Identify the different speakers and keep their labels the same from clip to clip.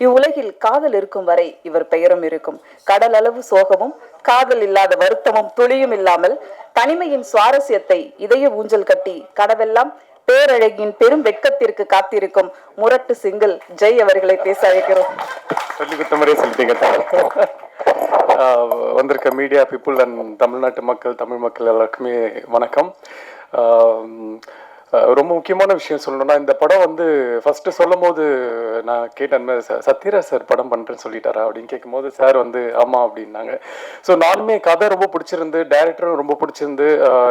Speaker 1: இவ்வுலகில் காதல் இருக்கும் வரை இவர் பெயரும் இருக்கும். கடல் அளவு சோகமும் காதல் இல்லாத வருத்தமும் துளியும் இல்லாமல் தனிமையின் சுவாரஸ்யத்தை இதய ஊஞ்சல் கட்டி கனவெல்லாம் பேரழகின் பெரும் வெட்கத்திற்கு காத்திருக்கும் முரட்டு சிங்கிள் ஜெய் அவர்களை பேச அழைக்கிறோம்.
Speaker 2: வந்திருக்க மீடியா பீப்புள் அண்ட் தமிழ்நாட்டு மக்கள், தமிழ் மக்கள் எல்லாருக்குமே வணக்கம். ரொம்ப முக்கியமான விஷயம் சொல்லணும்னா, இந்த படம் வந்து ஃபஸ்ட்டு சொல்லும் போது நான் கேட்டேன், சத்யராஜ் சார் படம் பண்ணுறேன்னு சொல்லிட்டாரா அப்படின்னு கேட்கும்போது சார் வந்து ஆமாம் அப்படின்னாங்க. ஸோ நானுமே கதை ரொம்ப பிடிச்சிருந்து, டைரக்டரும் ரொம்ப பிடிச்சிருந்து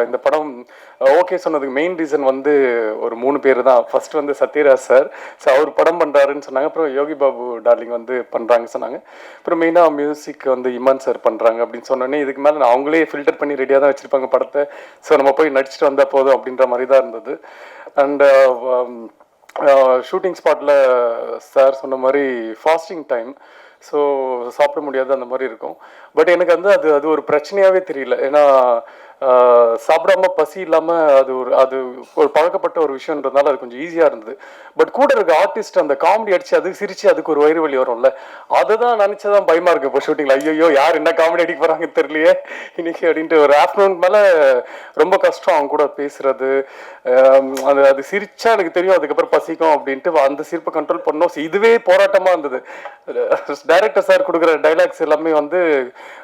Speaker 2: இந்த படம் ஓகே சொன்னதுக்கு மெயின் ரீசன் வந்து ஒரு 3 பேர் தான். ஃபர்ஸ்ட் வந்து சத்யராஜ் சார், ஸோ அவர் படம் பண்ணுறாருன்னு சொன்னாங்க. அப்புறம் யோகி பாபு டார்லிங் வந்து பண்ணுறாங்க சொன்னாங்க. அப்புறம் மெயினாக மியூசிக் வந்து இமான் சார் பண்ணுறாங்க அப்படின்னு சொன்னோன்னே, இதுக்கு மேலே நான் அவங்களே ஃபில்டர் பண்ணி ரெடியாக தான் வச்சுருப்பாங்க படத்தை. ஸோ நம்ம போய் நடிச்சுட்டு வந்தால் போதும் அப்படின்ற மாதிரி தான் இருந்தது. அண்ட் ஷூட்டிங் ஸ்பாட்டில் சார் சொன்ன மாதிரி ஃபாஸ்டிங் டைம், ஸோ சாப்பிட முடியாது அந்த மாதிரி இருக்கும். பட் எனக்கு வந்து அது ஒரு பிரச்சனையாகவே தெரியல. ஏன்னா சாப்பிடாம பசி இல்லாமல் அது ஒரு பழக்கப்பட்ட ஒரு விஷயன்றதுனால அது கொஞ்சம் ஈஸியாக இருந்தது. பட் கூட இருக்க ஆர்டிஸ்ட் அந்த காமெடி அடித்து அதுக்கு சிரித்து அதுக்கு ஒரு வயிறு வலி வரும்ல, அதை தான் நினச்சதான் பயமாக இருக்குது இப்போ ஷூட்டிங்கில். ஐயோ யார் என்ன காமெடி அடிக்க போகிறாங்க தெரியலையே இன்னைக்கு அப்படின்ட்டு. ஒரு ஆஃப்டர்நூன் மேலே ரொம்ப கஷ்டம் அவங்க கூட பேசுறது. அது சிரிச்சா எனக்கு தெரியும் அதுக்கப்புறம் பசிக்கும் அப்படின்ட்டு அந்த சிரிப்பை கண்ட்ரோல் பண்ணோம். இதுவே போராட்டமாக இருந்தது. டைரக்டர் சார் கொடுக்குற டைலாக்ஸ் எல்லாமே வந்து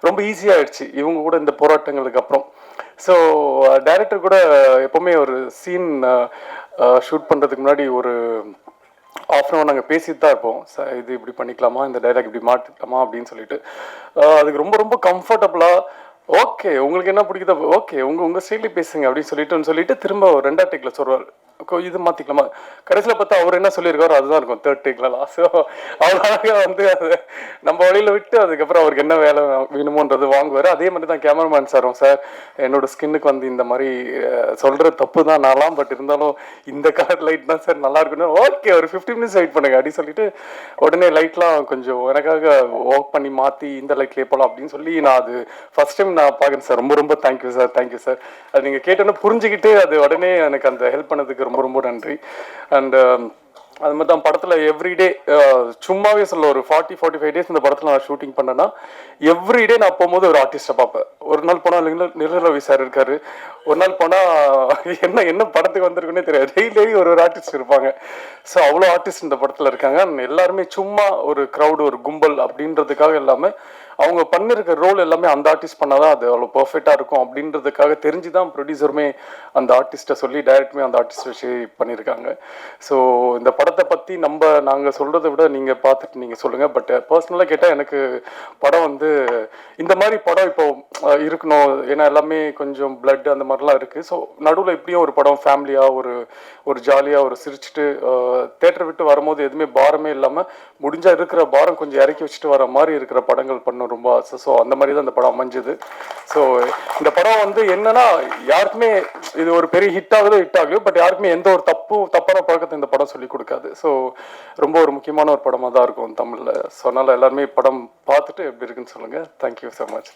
Speaker 2: ரொம்ப ஈஸியாகிடுச்சு இவங்க கூட இந்த போராட்டங்களுக்கு அப்புறம். ஸோ டைரக்டர் கூட எப்போவுமே ஒரு சீன் ஷூட் பண்ணுறதுக்கு முன்னாடி ஒரு ஆஃப்டர்நூன் நாங்கள் பேசிட்டு தான் இருப்போம். இது இப்படி பண்ணிக்கலாமா, இந்த டைலாக் இப்படி மாற்றிக்கலாமா அப்படின்னு சொல்லிட்டு. அதுக்கு ரொம்ப ரொம்ப கம்ஃபர்டபுளாக ஓகே உங்களுக்கு என்ன பிடிக்குதோ ஓகே உங்கள் ஸ்டைலே பேசுங்க அப்படின்னு சொல்லிட்டு திரும்ப 2ஆம் டேக்கில் சொல்வார், இது மாற்றிக்கலாமா. கடைசியில் பார்த்தா அவர் என்ன சொல்லியிருக்காரோ அதுதான் இருக்கும் 3rd டேக்லாம். ஸோ அவராக வந்து அது நம்ம வழியில் விட்டு அதுக்கப்புறம் அவருக்கு என்ன வேலை வேணுமோன்றது வாங்குவார். அதே மாதிரி தான் கேமராமேன் சாரும், சார் என்னோட ஸ்கின்னுக்கு வந்து இந்த மாதிரி சொல்கிற தப்பு தான் நான்லாம், பட் இருந்தாலும் இந்த கலர் லைட் தான் சார் நல்லா இருக்குன்னு. ஓகே ஒரு 15 மினிட்ஸ் வெயிட் பண்ணுங்க அப்படின்னு சொல்லிட்டு உடனே லைட்லாம் கொஞ்சம் எனக்காக ஒர்க் பண்ணி மாற்றி இந்த லைட்லேயே போகலாம் அப்படின்னு சொல்லி நான் அது ஃபஸ்ட் டைம் நான் பார்க்குறேன் சார். ரொம்ப ரொம்ப தேங்க்யூ சார். அது நீங்கள் கேட்டோன்னே புரிஞ்சுக்கிட்டு அது உடனே எனக்கு அந்த ஹெல்ப் பண்ணதுக்கு ரொம்ப ரொம்ப நன்றி. அண்ட் அது மாதிரி தான் படத்தில் எவ்ரிடே சும்மாவே சொல்ல ஒரு 40-45 டேஸ் இந்த படத்தில் நான் ஷூட்டிங் பண்ணேன்னா எவ்ரிடே நான் போகும்போது ஒரு ஆர்டிஸ்ட்டை பார்ப்பேன். ஒரு நாள் போனால் நிரவி சார் இருக்காரு, ஒரு நாள் போனால் என்ன படத்துக்கு வந்திருக்குன்னே தெரியாது, டெய்லி ஒரு ஆர்டிஸ்ட் இருப்பாங்க. ஸோ அவ்வளோ ஆர்டிஸ்ட் இந்த படத்தில் இருக்காங்க. எல்லாருமே சும்மா ஒரு க்ரௌடு ஒரு கும்பல் அப்படின்றதுக்காக இல்லாமல் அவங்க பண்ணிருக்க ரோல் எல்லாமே அந்த ஆர்டிஸ்ட் பண்ணாதான் அது அவ்வளோ பர்ஃபெக்டாக இருக்கும் அப்படின்றதுக்காக தெரிஞ்சு தான் ப்ரொடியூசருமே அந்த ஆர்டிஸ்ட்டை சொல்லி டைரக்டருமே அந்த ஆர்டிஸ்ட் வச்சு பண்ணியிருக்காங்க. ஸோ இந்த படத்தை பற்றி நாங்கள் சொல்கிறத விட நீங்கள் பார்த்துட்டு நீங்கள் சொல்லுங்கள். பட் பர்சனலாக கேட்டால் எனக்கு படம் வந்து இந்த மாதிரி படம் இப்போ இருக்கணும். ஏன்னா எல்லாமே கொஞ்சம் பிளட் அந்த மாதிரிலாம் இருக்குது. ஸோ நடுவில் இப்படியும் ஒரு படம் ஃபேமிலியாக ஒரு ஜாலியாக ஒரு சிரிச்சுட்டு தேட்டரை விட்டு வரும்போது எதுவுமே பாரமே இல்லாமல் முடிஞ்சால் இருக்கிற பாரம் கொஞ்சம் இறக்கி வச்சுட்டு வர மாதிரி இருக்கிற படங்கள் பண்ண ரொம்ப ஆசை. ஸோ அந்த மாதிரி தான் இந்த படம் அமைஞ்சது. ஸோ இந்த படம் வந்து என்னன்னா யாருக்குமே இது ஒரு பெரிய ஹிட் ஆகலையோ பட் யாருக்குமே எந்த ஒரு தப்பான பழக்கத்தை இந்த படம் சொல்லி கொடுக்காது. ஸோ ரொம்ப ஒரு முக்கியமான ஒரு படமாக தான் இருக்கும் தமிழில். ஸோ அதனால் எல்லாருமே படம் பார்த்துட்டு எப்படி இருக்குன்னு சொல்லுங்கள். Thank you so much.